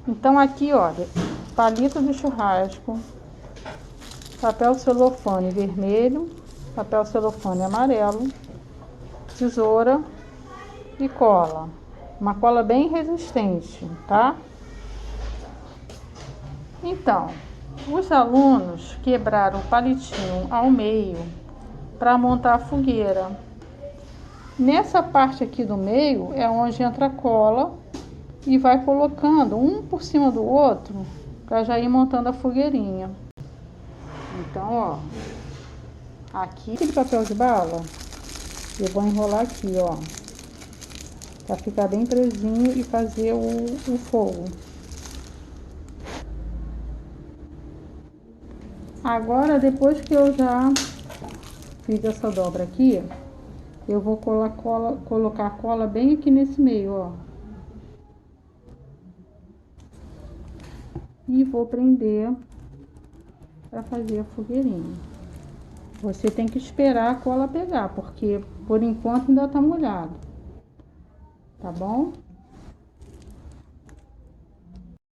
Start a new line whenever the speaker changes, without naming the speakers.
Então aqui, olha, palito de churrasco, papel celofane vermelho, papel celofane amarelo, tesoura e cola. Uma cola bem resistente, tá? Então, os alunos quebraram o palitinho ao meio para montar a fogueira. Nessa parte aqui do meio é onde entra a cola e vai colocando um por cima do outro para já ir montando a fogueirinha. Então, ó, aqui de papel de bala, eu vou enrolar aqui, ó, para ficar bem presinho e fazer o fogo. Agora, depois que eu já fiz essa dobra aqui, eu vou colocar a cola bem aqui nesse meio, ó. E vou prender para fazer a fogueirinha. Você tem que esperar a cola pegar, porque por enquanto ainda tá molhado. Tá bom?